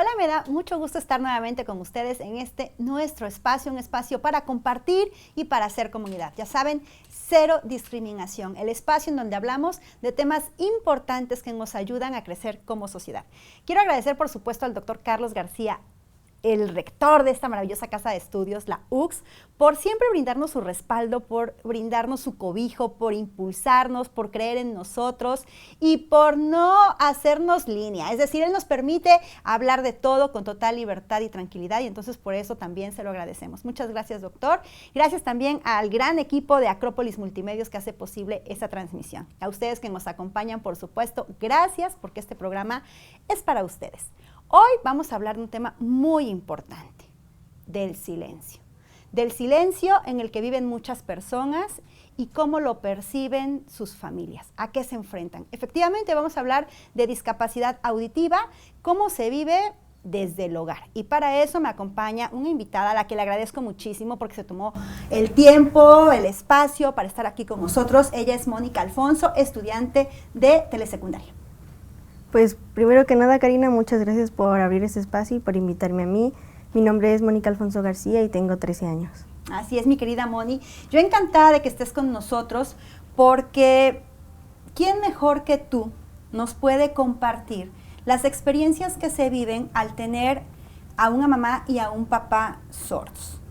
Hola, me da mucho gusto estar nuevamente con ustedes en este nuestro espacio, un espacio para compartir y para hacer comunidad. Ya saben, cero discriminación, el espacio en donde hablamos de temas importantes que nos ayudan a crecer como sociedad. Quiero agradecer, por supuesto, al doctor Carlos García, el rector de esta maravillosa casa de estudios, la UCS, por siempre brindarnos su respaldo, por brindarnos su cobijo, por impulsarnos, por creer en nosotros y por no hacernos línea. Es decir, él nos permite hablar de todo con total libertad y tranquilidad y entonces por eso también se lo agradecemos. Muchas gracias, doctor. Gracias también al gran equipo de Acrópolis Multimedios que hace posible esta transmisión. A ustedes que nos acompañan, por supuesto, gracias porque este programa es para ustedes. Hoy vamos a hablar de un tema muy importante, del silencio en el que viven muchas personas y cómo lo perciben sus familias, a qué se enfrentan. Efectivamente, vamos a hablar de discapacidad auditiva, cómo se vive desde el hogar. Y para eso me acompaña una invitada a la que le agradezco muchísimo porque se tomó el tiempo, el espacio para estar aquí con nosotros. Ella es Mónica Alfonso, estudiante de telesecundaria. Pues primero que nada, Karina, muchas gracias por abrir este espacio y por invitarme a mí. Mi nombre es Mónica Alfonso García y tengo 13 años. Así es, mi querida Moni. Yo encantada de que estés con nosotros porque ¿quién mejor que tú nos puede compartir las experiencias que se viven al tener a una mamá y a un papá sordos?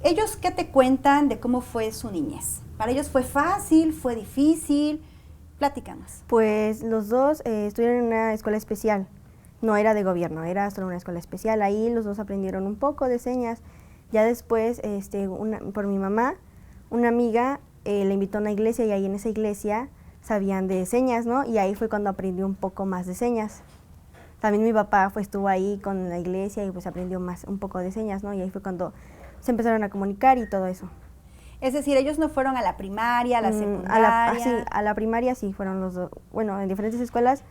¿Ellos qué te cuentan de cómo fue su niñez? ¿Para ellos fue fácil, fue difícil? Platícanos. Pues los dos estudiaron en una escuela especial, no era de gobierno, era solo una escuela especial. Ahí los dos aprendieron un poco de señas. Ya después, por mi mamá, una amiga le invitó a una iglesia y ahí en esa iglesia sabían de señas, ¿no? Y ahí fue cuando aprendí un poco más de señas. También mi papá estuvo ahí con la iglesia y pues aprendió un poco de señas, ¿no? Y ahí fue cuando se empezaron a comunicar y todo eso. Es decir, ellos no fueron a la primaria, a la secundaria. Sí, a la primaria sí fueron los dos. Bueno, en diferentes escuelas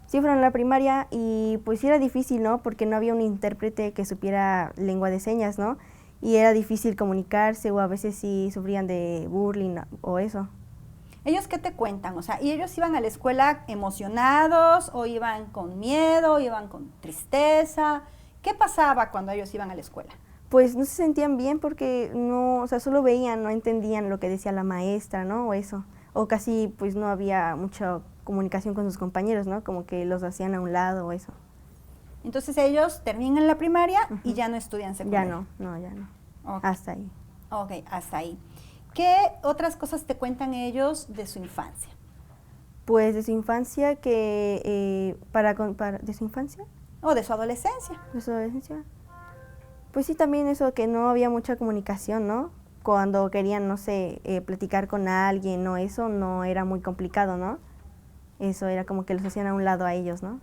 sí fueron a la primaria y pues sí era difícil, ¿no? Porque no había un intérprete que supiera lengua de señas, ¿no? Y era difícil comunicarse o a veces sí sufrían de bullying o eso. ¿Ellos qué te cuentan? O sea, ¿y ellos iban a la escuela emocionados o iban con miedo, iban con tristeza? ¿Qué pasaba cuando ellos iban a la escuela? Pues no se sentían bien porque no, o sea, solo veían, no entendían lo que decía la maestra, ¿no? O eso. O casi pues no había mucha comunicación con sus compañeros, ¿no? Como que los hacían a un lado o eso. Entonces ellos terminan la primaria y ya no estudian secundaria. Ya no. Okay. Hasta ahí. Ok, hasta ahí. ¿Qué otras cosas te cuentan ellos de su infancia? Pues de su infancia que, ¿de su infancia? ¿O de su adolescencia? De su adolescencia. Pues sí, también eso, que no había mucha comunicación, ¿no? Cuando querían, no sé, platicar con alguien, ¿no? Eso no era muy complicado, ¿no? Eso era como que los hacían a un lado a ellos, ¿no?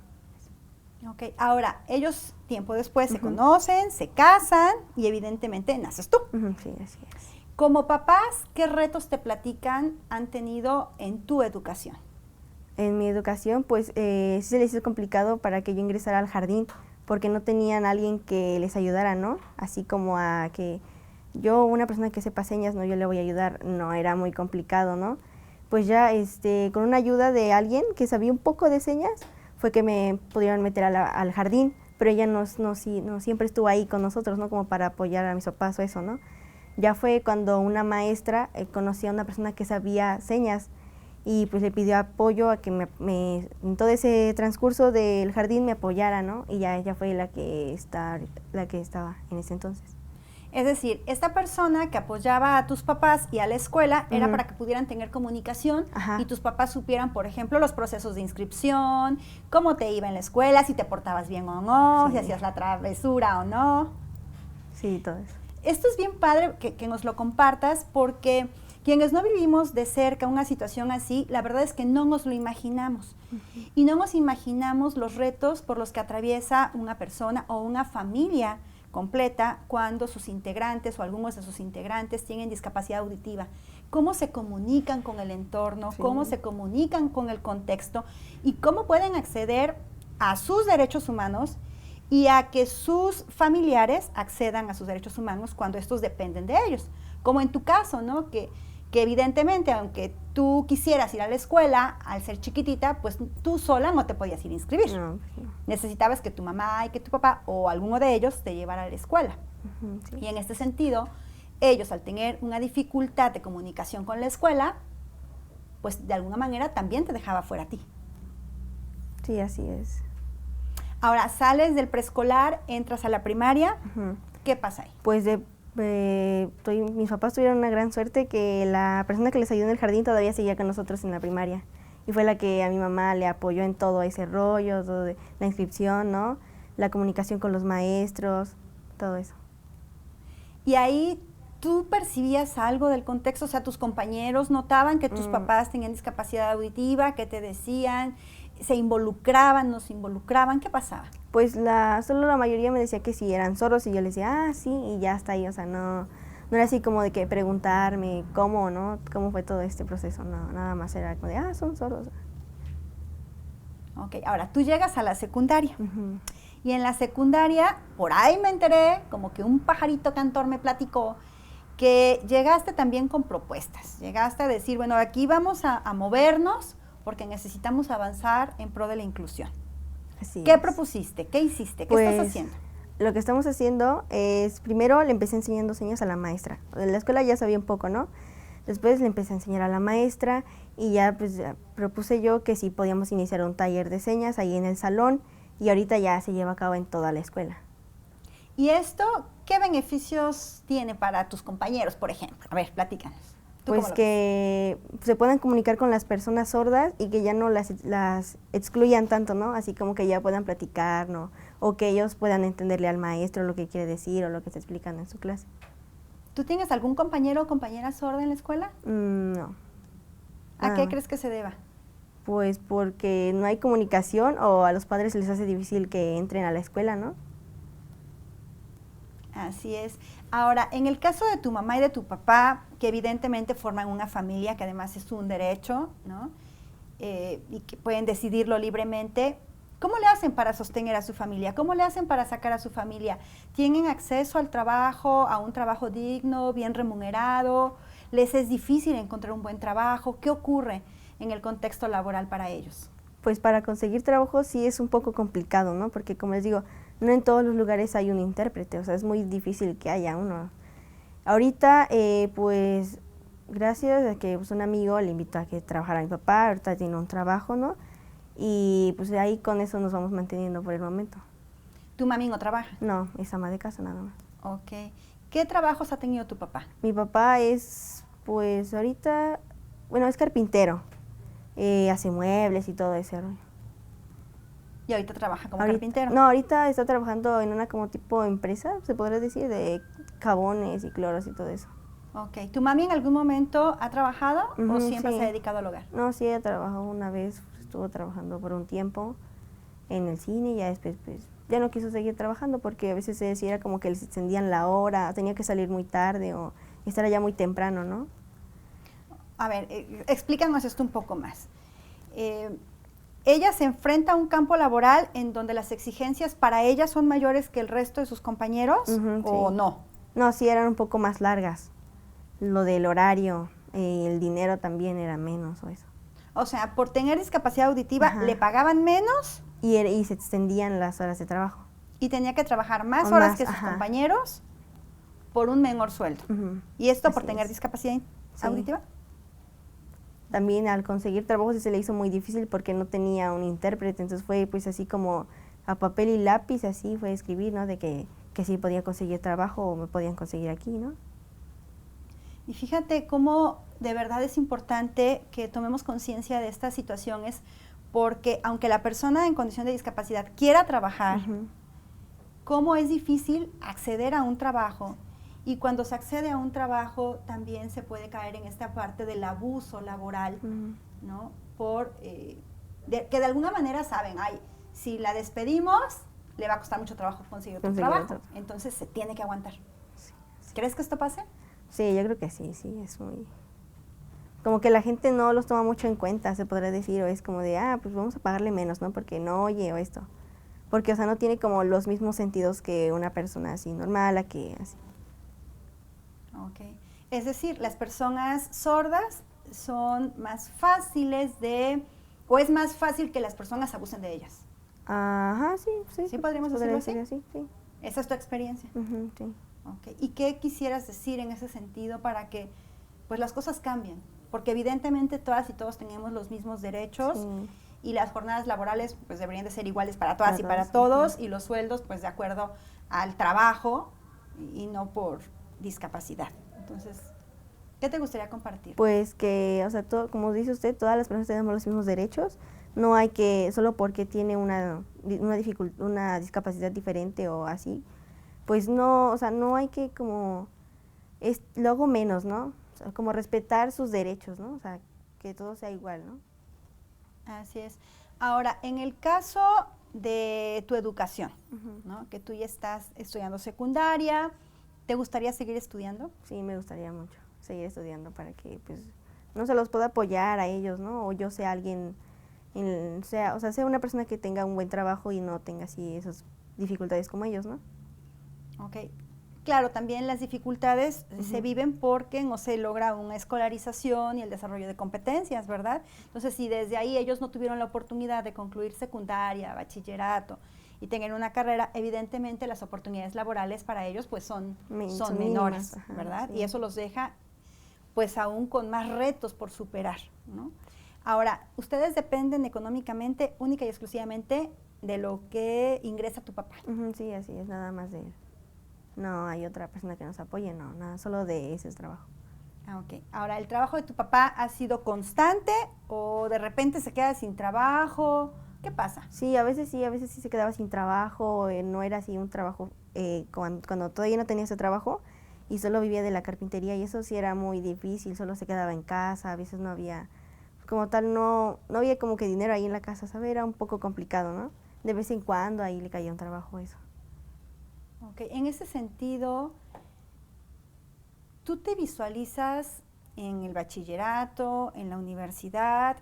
Ok, ahora, ellos tiempo después se conocen, se casan y evidentemente naces tú. Sí, así es. Como papás, ¿qué retos te platican han tenido en tu educación? En mi educación, pues sí se les hizo complicado para que yo ingresara al jardín, porque no tenían a alguien que les ayudara, ¿no? Así como a que yo, una persona que sepa señas, no, yo le voy a ayudar, no, era muy complicado, ¿no? Pues ya con una ayuda de alguien que sabía un poco de señas, fue que me pudieron meter al jardín, pero ella no siempre estuvo ahí con nosotros, ¿no? Como para apoyar a mis papás o eso, ¿no? Ya fue cuando una maestra conocía a una persona que sabía señas, y pues le pidió apoyo a que en todo ese transcurso del jardín me apoyara, ¿no? Y ya ella fue la que estaba en ese entonces. Es decir, esta persona que apoyaba a tus papás y a la escuela era para que pudieran tener comunicación y tus papás supieran, por ejemplo, los procesos de inscripción, cómo te iba en la escuela, si te portabas bien o no, si hacías la travesura o no. Sí, todo eso. Esto es bien padre que nos lo compartas porque quienes no vivimos de cerca una situación así, la verdad es que no nos lo imaginamos. Y no nos imaginamos los retos por los que atraviesa una persona o una familia completa cuando sus integrantes o algunos de sus integrantes tienen discapacidad auditiva. Cómo se comunican con el entorno, cómo se comunican con el contexto y cómo pueden acceder a sus derechos humanos y a que sus familiares accedan a sus derechos humanos cuando estos dependen de ellos. Como en tu caso, ¿no? Que que evidentemente, aunque tú quisieras ir a la escuela, al ser chiquitita, pues tú sola no te podías ir a inscribir. No, pues no. Necesitabas que tu mamá y que tu papá o alguno de ellos te llevara a la escuela. Sí. Y en este sentido, ellos al tener una dificultad de comunicación con la escuela, pues de alguna manera también te dejaba fuera a ti. Sí, así es. Ahora, sales del preescolar, entras a la primaria, ¿qué pasa ahí? Pues mis papás tuvieron una gran suerte que la persona que les ayudó en el jardín todavía seguía con nosotros en la primaria. Y fue la que a mi mamá le apoyó en todo ese rollo, todo de la inscripción, ¿no? La comunicación con los maestros, todo eso. Y ahí tú percibías algo del contexto, o sea, tus compañeros notaban que tus papás tenían discapacidad auditiva, ¿qué te decían? ¿Se involucraban, no se involucraban? ¿Qué pasaba? Pues solo la mayoría me decía que sí, eran sordos y yo les decía, sí, y ya está ahí, o sea, no era así como de que preguntarme cómo, ¿no? Cómo fue todo este proceso, no, nada más era como de, son sordos. Ok, ahora tú llegas a la secundaria. Y en la secundaria, por ahí me enteré, como que un pajarito cantor me platicó, que llegaste también con propuestas. Llegaste a decir, bueno, aquí vamos a movernos porque necesitamos avanzar en pro de la inclusión. Así ¿Qué es. propusiste? ¿Qué hiciste? ¿Qué Pues, estás haciendo? Lo que estamos haciendo es, primero le empecé enseñando señas a la maestra. En la escuela ya sabía un poco, ¿no? Después le empecé a enseñar a la maestra y ya pues propuse yo que sí podíamos iniciar un taller de señas ahí en el salón y ahorita ya se lleva a cabo en toda la escuela. ¿Y esto qué beneficios tiene para tus compañeros, por ejemplo? A ver, platícanos. Pues que se puedan comunicar con las personas sordas y que ya no las excluyan tanto, ¿no? Así como que ya puedan platicar, ¿no? O que ellos puedan entenderle al maestro lo que quiere decir o lo que está explicando en su clase. ¿Tú tienes algún compañero o compañera sorda en la escuela? No. ¿A qué crees que se deba? Pues porque no hay comunicación o a los padres les hace difícil que entren a la escuela, ¿no? Así es. Ahora, en el caso de tu mamá y de tu papá, que evidentemente forman una familia, que además es un derecho, ¿no? Y que pueden decidirlo libremente, ¿cómo le hacen para sostener a su familia? ¿Cómo le hacen para sacar a su familia? ¿Tienen acceso al trabajo, a un trabajo digno, bien remunerado? ¿Les es difícil encontrar un buen trabajo? ¿Qué ocurre en el contexto laboral para ellos? Pues para conseguir trabajo sí es un poco complicado, ¿no? Porque como les digo, no en todos los lugares hay un intérprete, o sea, es muy difícil que haya uno. Ahorita, pues, gracias a que pues, un amigo le invitó a que trabajara a mi papá, ahorita tiene un trabajo, ¿no? Y pues ahí con eso nos vamos manteniendo por el momento. ¿Tu mami no trabaja? No, es ama de casa nada más. Ok. ¿Qué trabajos ha tenido tu papá? Mi papá es, pues, ahorita, bueno, es carpintero, hace muebles y todo ese rollo. ¿Y ahorita trabaja como carpintero? No, ahorita está trabajando en una como tipo empresa, se podría decir, de jabones y cloros y todo eso. Ok. ¿Tu mami en algún momento ha trabajado o siempre sí. se ha dedicado al hogar? No, sí, ella trabajó una vez, estuvo trabajando por un tiempo en el cine y ya después pues ya no quiso seguir trabajando porque a veces se decía era como que les extendían la hora, tenía que salir muy tarde o estar allá muy temprano, ¿no? A ver, explícanos esto un poco más. Ella se enfrenta a un campo laboral en donde las exigencias para ella son mayores que el resto de sus compañeros, ¿o sí. no? No, sí, eran un poco más largas. Lo del horario, el dinero también era menos o eso. O sea, por tener discapacidad auditiva, ¿le pagaban menos? Y se extendían las horas de trabajo. Y tenía que trabajar más O horas más, que sus compañeros por un menor sueldo. ¿Y esto por tener discapacidad auditiva? También al conseguir trabajo sí se le hizo muy difícil porque no tenía un intérprete, entonces fue pues así como a papel y lápiz, así fue escribir, ¿no? De que sí podía conseguir trabajo o me podían conseguir aquí, ¿no? Y fíjate cómo de verdad es importante que tomemos conciencia de estas situaciones, porque aunque la persona en condición de discapacidad quiera trabajar, cómo es difícil acceder a un trabajo. Y cuando se accede a un trabajo también se puede caer en esta parte del abuso laboral, ¿no? Que de alguna manera saben, si la despedimos, le va a costar mucho trabajo conseguir otro trabajo. Entonces se tiene que aguantar. Sí. ¿Crees que esto pase? Sí, yo creo que sí, es muy... Como que la gente no los toma mucho en cuenta, se podría decir, o es como de, pues vamos a pagarle menos, ¿no? Porque no oye o esto. Porque, o sea, no tiene como los mismos sentidos que una persona así normal, a que así. Ok. Es decir, las personas sordas son más fáciles o es más fácil que las personas abusen de ellas. Ajá, sí, sí. ¿Sí podríamos decirlo así? Así, sí. ¿Esa es tu experiencia? Sí. Okay. ¿Y qué quisieras decir en ese sentido para que pues las cosas cambien? Porque evidentemente todas y todos tenemos los mismos derechos y las jornadas laborales pues deberían de ser iguales para todas y para todos y los sueldos pues de acuerdo al trabajo y no por discapacidad. Entonces, ¿qué te gustaría compartir? Pues que, o sea, como dice usted, todas las personas tenemos los mismos derechos. No hay que, solo porque tiene una discapacidad diferente o así, pues no, o sea, no hay que como, luego menos, ¿no? O sea, como respetar sus derechos, ¿no? O sea, que todo sea igual, ¿no? Así es. Ahora, en el caso de tu educación, ¿no? Que tú ya estás estudiando secundaria, ¿te gustaría seguir estudiando? Sí, me gustaría mucho seguir estudiando para que, pues, no se los pueda apoyar a ellos, ¿no? O yo sea alguien, sea una persona que tenga un buen trabajo y no tenga así esas dificultades como ellos, ¿no? Ok. Claro, también las dificultades se viven porque no se logra una escolarización y el desarrollo de competencias, ¿verdad? Entonces, si desde ahí ellos no tuvieron la oportunidad de concluir secundaria, bachillerato y tener una carrera, evidentemente las oportunidades laborales para ellos pues son menores, ajá, ¿verdad? Sí. Y eso los deja pues aún con más retos por superar, ¿no? Ahora, ustedes dependen económicamente única y exclusivamente de lo que ingresa tu papá. Sí, así es, nada más de él. No hay otra persona que nos apoye, no, nada, solo de ese trabajo. Ok. Ahora, ¿el trabajo de tu papá ha sido constante o de repente se queda sin trabajo? ¿Qué pasa? Sí, a veces sí se quedaba sin trabajo, no era así un trabajo, cuando todavía no tenía ese trabajo y solo vivía de la carpintería y eso sí era muy difícil, solo se quedaba en casa, a veces no había, como tal, no había como que dinero ahí en la casa, ¿sabes? Era un poco complicado, ¿no? De vez en cuando ahí le caía un trabajo eso. Ok, en ese sentido, ¿tú te visualizas en el bachillerato, en la universidad?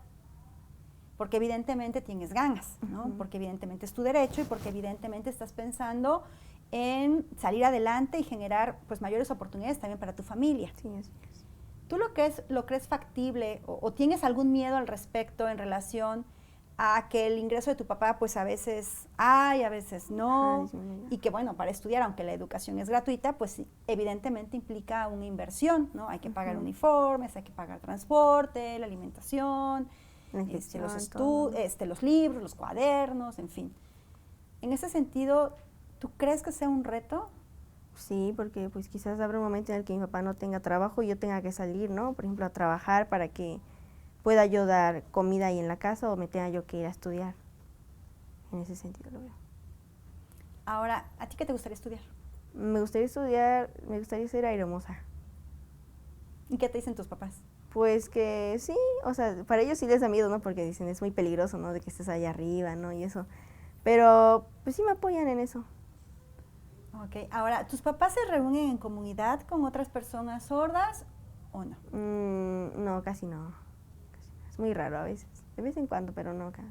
Porque evidentemente tienes ganas, ¿no? Porque evidentemente es tu derecho y porque evidentemente estás pensando en salir adelante y generar pues mayores oportunidades también para tu familia. Sí, así es. ¿Tú lo crees factible o tienes algún miedo al respecto en relación a que el ingreso de tu papá pues a veces hay, a veces no, y que bueno, para estudiar, aunque la educación es gratuita, pues evidentemente implica una inversión, ¿no? Hay que pagar uniformes, hay que pagar transporte, la alimentación, los libros, los cuadernos, en fin. En ese sentido, ¿tú crees que sea un reto? Sí, porque pues quizás habrá un momento en el que mi papá no tenga trabajo y yo tenga que salir, ¿no? Por ejemplo, a trabajar para que pueda yo dar comida ahí en la casa o me tenga yo que ir a estudiar. En ese sentido lo veo. Ahora, ¿a ti qué te gustaría estudiar? Me gustaría ser aeromoza. ¿Y qué te dicen tus papás? Pues que sí, o sea, para ellos sí les da miedo, ¿no? Porque dicen, es muy peligroso, ¿no? De que estés allá arriba, ¿no? Y eso. Pero, pues sí me apoyan en eso. Ok, ahora, ¿tus papás se reúnen en comunidad con otras personas sordas o no? No, casi no. Es muy raro a veces. De vez en cuando, pero no acá.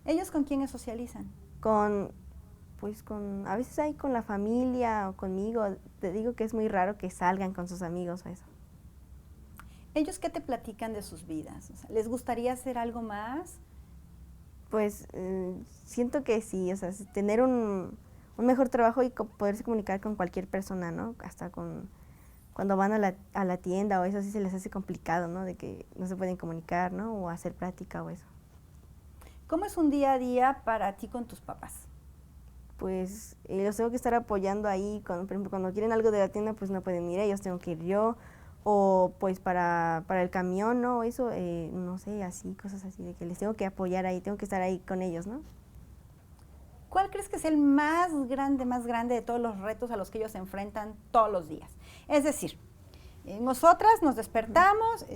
¿Ellos con quiénes socializan? A veces hay con la familia o conmigo. Te digo que es muy raro que salgan con sus amigos o eso. ¿Ellos qué te platican de sus vidas? O sea, ¿les gustaría hacer algo más? Pues siento que sí, o sea, tener un mejor trabajo y poderse comunicar con cualquier persona, ¿no? Hasta cuando van a la tienda o eso sí se les hace complicado, ¿no? De que no se pueden comunicar, ¿no? O hacer práctica o eso. ¿Cómo es un día a día para ti con tus papás? Pues los tengo que estar apoyando ahí, por ejemplo, cuando quieren algo de la tienda, pues no pueden ir ellos, tengo que ir yo. O pues para el camión, ¿no? Eso, no sé, así, cosas así, de que les tengo que apoyar ahí, tengo que estar ahí con ellos, ¿no? ¿Cuál crees que es el más grande de todos los retos a los que ellos se enfrentan todos los días? Es decir, nosotras nos despertamos,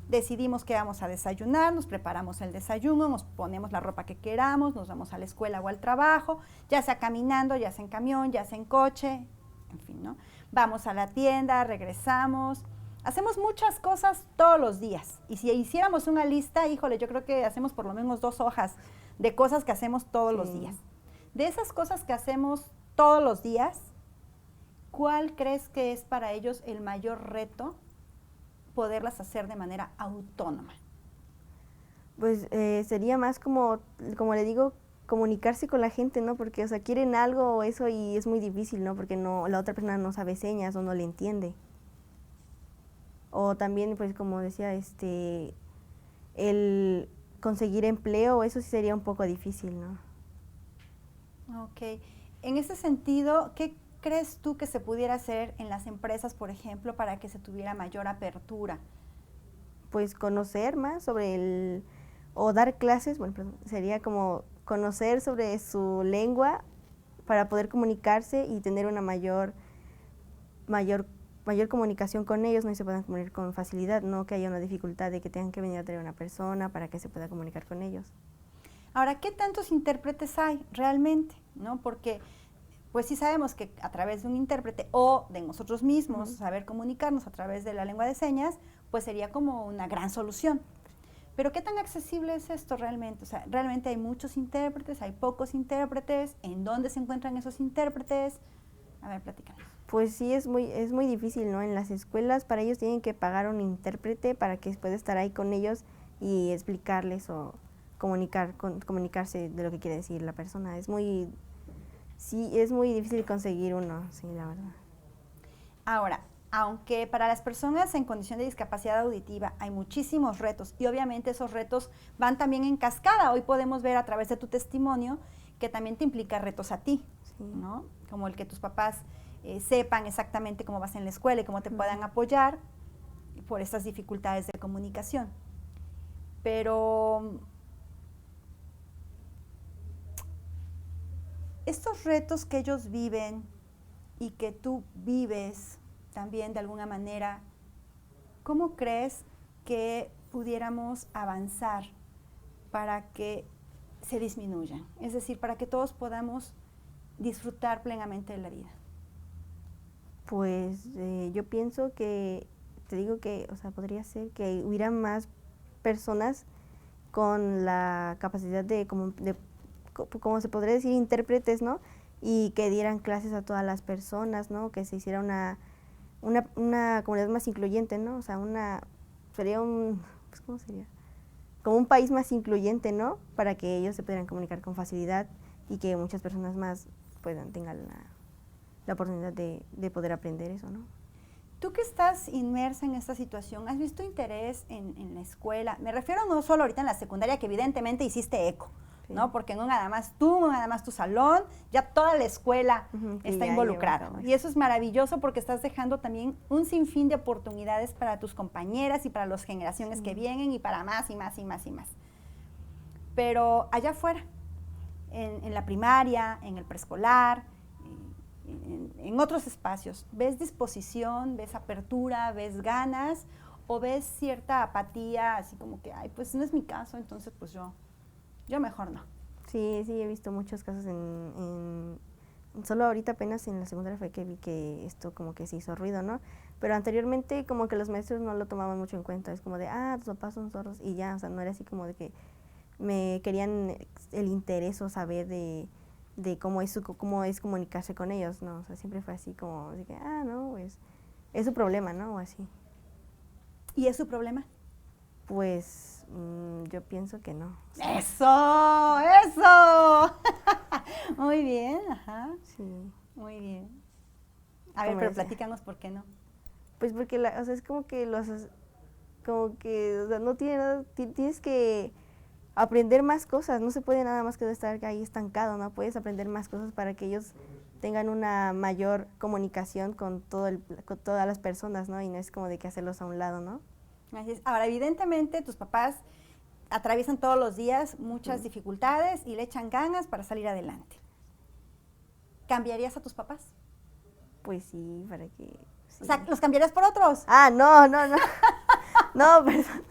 decidimos que vamos a desayunar, nos preparamos el desayuno, nos ponemos la ropa que queramos, nos vamos a la escuela o al trabajo, ya sea caminando, ya sea en camión, ya sea en coche, en fin, ¿no? Vamos a la tienda, regresamos, hacemos muchas cosas todos los días. Y si hiciéramos una lista, híjole, yo creo que hacemos por lo menos 2 hojas de cosas que hacemos todos los días. De esas cosas que hacemos todos los días, ¿cuál crees que es para ellos el mayor reto poderlas hacer de manera autónoma? Pues sería más como le digo, comunicarse con la gente, ¿no? Porque, o sea, quieren algo o eso y es muy difícil, ¿no? Porque no, la otra persona no sabe señas o no le entiende. O también, pues, como decía, el conseguir empleo, eso sí sería un poco difícil, ¿no? Ok. En ese sentido, ¿qué crees tú que se pudiera hacer en las empresas, por ejemplo, para que se tuviera mayor apertura? Pues conocer más sobre o dar clases, bueno, perdón, sería como conocer sobre su lengua para poder comunicarse y tener una mayor comunicación con ellos, no y se puedan comunicar con facilidad, no que haya una dificultad de que tengan que venir a traer una persona para que se pueda comunicar con ellos. Ahora, ¿qué tantos intérpretes hay realmente? ¿No? Porque pues sí sabemos que a través de un intérprete o de nosotros mismos saber comunicarnos a través de la lengua de señas, pues sería como una gran solución. Pero ¿qué tan accesible es esto realmente? O sea, ¿realmente hay muchos intérpretes, hay pocos intérpretes? ¿En dónde se encuentran esos intérpretes? A ver, platícanos. Pues sí, es muy difícil, ¿no? En las escuelas para ellos tienen que pagar un intérprete para que pueda estar ahí con ellos y explicarles o comunicarse de lo que quiere decir la persona. Es muy difícil conseguir uno, sí, la verdad. Ahora, aunque para las personas en condición de discapacidad auditiva hay muchísimos retos y obviamente esos retos van también en cascada. Hoy podemos ver a través de tu testimonio que también te implica retos a ti, sí, ¿no? Como el que tus papás sepan exactamente cómo vas en la escuela y cómo te puedan apoyar por estas dificultades de comunicación. Pero estos retos que ellos viven y que tú vives también de alguna manera, ¿cómo crees que pudiéramos avanzar para que se disminuyan? Es decir, para que todos podamos disfrutar plenamente de la vida. Pues yo pienso que, te digo que, o sea, podría ser que hubiera más personas con la capacidad como se podría decir, intérpretes, ¿no? Y que dieran clases a todas las personas, ¿no? Que se hiciera una comunidad más incluyente, ¿no? O sea, sería pues, ¿cómo sería? Como un país más incluyente, ¿no? Para que ellos se pudieran comunicar con facilidad y que muchas personas más tengan la oportunidad de poder aprender eso, ¿no? Tú que estás inmersa en esta situación, ¿has visto interés en la escuela? Me refiero no solo ahorita en la secundaria, que evidentemente hiciste eco, sí, ¿no? Porque no nada más tú, no nada más tu salón, ya toda la escuela está involucrada, ¿no? Y eso es maravilloso porque estás dejando también un sinfín de oportunidades para tus compañeras y para las generaciones que vienen y para más y más y más y más. Pero allá afuera, en la primaria, en el preescolar, en otros espacios, ¿ves disposición, ves apertura, ves ganas o ves cierta apatía, así como que, ay, pues no es mi caso, entonces pues yo mejor no? Sí, he visto muchos casos solo ahorita apenas en la secundaria fue que vi que esto como que se hizo ruido, ¿no? Pero anteriormente como que los maestros no lo tomaban mucho en cuenta, es como de, tus papás son sordos y ya, o sea, no era así como de que me querían el interés o saber de cómo es comunicarse con ellos, ¿no? O sea, siempre fue así como de que, no, pues, es su problema, ¿no? O así. ¿Y es su problema? Pues, yo pienso que no. ¡Eso! ¡Eso! Muy bien, ajá. Sí. Muy bien. A ver, pero platícanos por qué no. Pues porque, o sea, es como que o sea, no tiene nada, tienes que aprender más cosas, no se puede nada más que estar ahí estancado, ¿no? Puedes aprender más cosas para que ellos tengan una mayor comunicación con todas las personas, ¿no? Y no es como de que hacerlos a un lado, ¿no? Así es. Ahora, evidentemente, tus papás atraviesan todos los días muchas dificultades y le echan ganas para salir adelante. ¿Cambiarías a tus papás? Pues sí, para que... Sí. O sea, ¿los cambiarías por otros? No. No, perdón.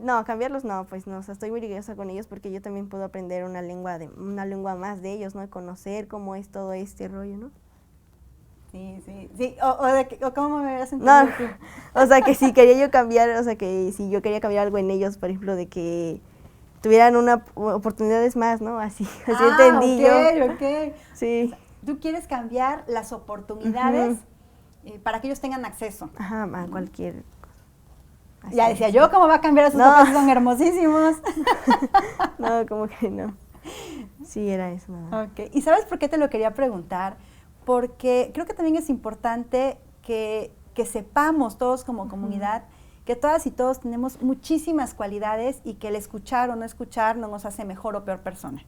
No, cambiarlos no, pues no, o sea, estoy muy orgullosa con ellos porque yo también puedo aprender una lengua más de ellos, ¿no? Y conocer cómo es todo este rollo, ¿no? Sí. O ¿cómo me hubieras entendido tú? O sea, que si quería yo cambiar, o sea, que si yo quería cambiar algo en ellos, por ejemplo, de que tuvieran oportunidades más, ¿no? Así entendí yo. Ok. Sí. Tú quieres cambiar las oportunidades para que ellos tengan acceso. Ajá, a cualquier cosa. Ya decía yo, ¿cómo va a cambiar esos papás? Son hermosísimos. No, como que no. Sí, era eso. Nada. Ok. ¿Y sabes por qué te lo quería preguntar? Porque creo que también es importante que sepamos todos como comunidad que todas y todos tenemos muchísimas cualidades y que el escuchar o no escuchar no nos hace mejor o peor persona,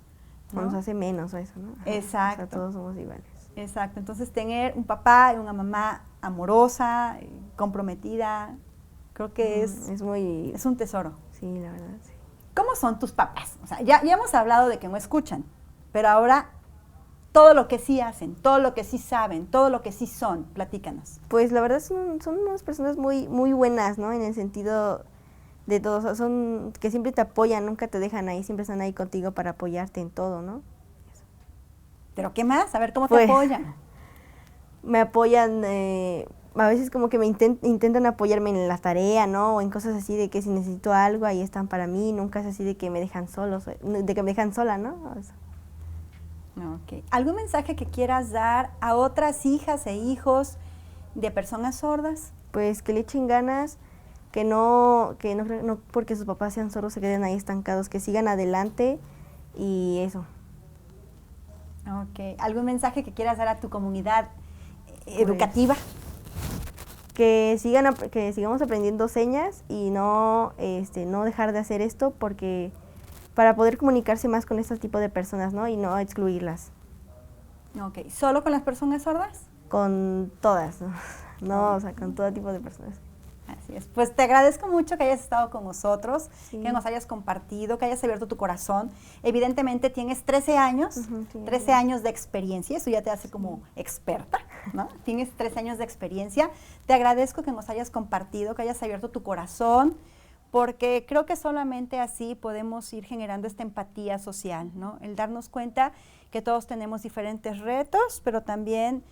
¿no? O nos hace menos o eso, ¿no? Ajá. Exacto. O sea, todos somos iguales. Exacto. Entonces, tener un papá y una mamá amorosa, comprometida, creo que Es muy... es un tesoro. Sí, la verdad, sí. ¿Cómo son tus papás? O sea, ya hemos hablado de que no escuchan, pero ahora todo lo que sí hacen, todo lo que sí saben, todo lo que sí son, platícanos. Pues la verdad son unas personas muy, muy buenas, ¿no? En el sentido de todo, o sea, son que siempre te apoyan, nunca te dejan ahí, siempre están ahí contigo para apoyarte en todo, ¿no? ¿Pero qué más? A ver, ¿cómo te Pues, apoyan? Me apoyan, a veces como que me intentan apoyarme en la tarea, ¿no? O en cosas así de que si necesito algo, ahí están para mí, nunca es así de que me dejan solos, de que me dejan sola, ¿no? O sea, Ok. ¿Algún mensaje que quieras dar a otras hijas e hijos de personas sordas? pues que le echen ganas, que no porque sus papás sean sordos se queden ahí estancados, que sigan adelante y eso. Ok. ¿Algún mensaje que quieras dar a tu comunidad educativa? Que sigamos aprendiendo señas y no dejar de hacer esto porque para poder comunicarse más con este tipo de personas, ¿no? Y no excluirlas. Ok. ¿Solo con las personas sordas? Con todas, ¿no? No, o sea, con todo tipo de personas. Así es. Pues te agradezco mucho que hayas estado con nosotros, Sí. que nos hayas compartido, que hayas abierto tu corazón. Evidentemente tienes 13 años, Ujú, sí. 13 años de experiencia, eso ya te hace como experta, ¿no? Tienes 13 años de experiencia. Te agradezco que nos hayas compartido, que hayas abierto tu corazón, porque creo que solamente así podemos ir generando esta empatía social, ¿no? El darnos cuenta que todos tenemos diferentes retos, pero también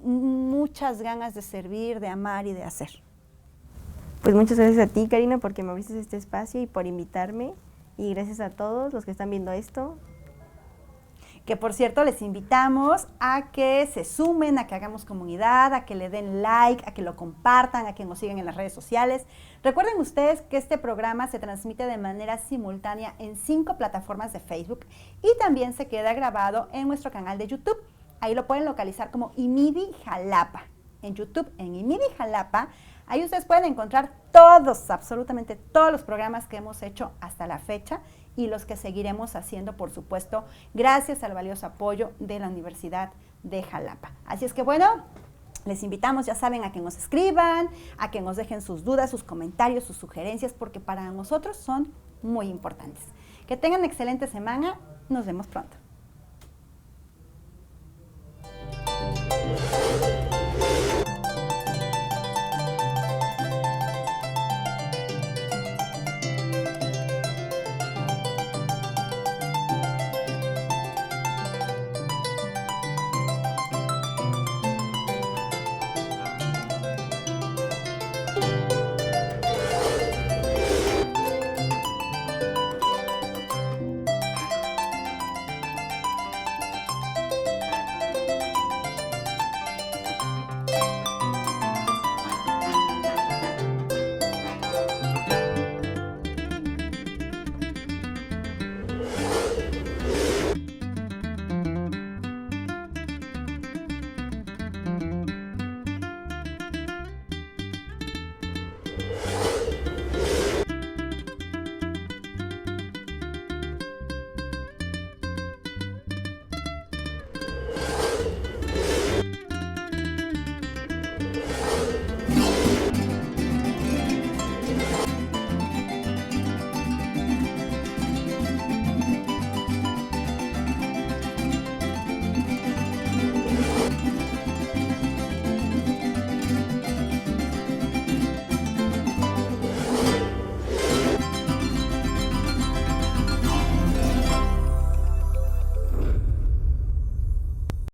muchas ganas de servir, de amar y de hacer. Pues muchas gracias a ti, Karina, porque me abriste este espacio y por invitarme. Y gracias a todos los que están viendo esto. Que por cierto, les invitamos a que se sumen, a que hagamos comunidad, a que le den like, a que lo compartan, a que nos sigan en las redes sociales. Recuerden ustedes que este programa se transmite de manera simultánea en 5 plataformas de Facebook y también se queda grabado en nuestro canal de YouTube. Ahí lo pueden localizar como IMIDI Jalapa. En YouTube, en IMIDI Jalapa, ahí ustedes pueden encontrar todos, absolutamente todos los programas que hemos hecho hasta la fecha y los que seguiremos haciendo, por supuesto, gracias al valioso apoyo de la Universidad de Jalapa. Así es que bueno, les invitamos, ya saben, a que nos escriban, a que nos dejen sus dudas, sus comentarios, sus sugerencias, porque para nosotros son muy importantes. Que tengan excelente semana, nos vemos pronto.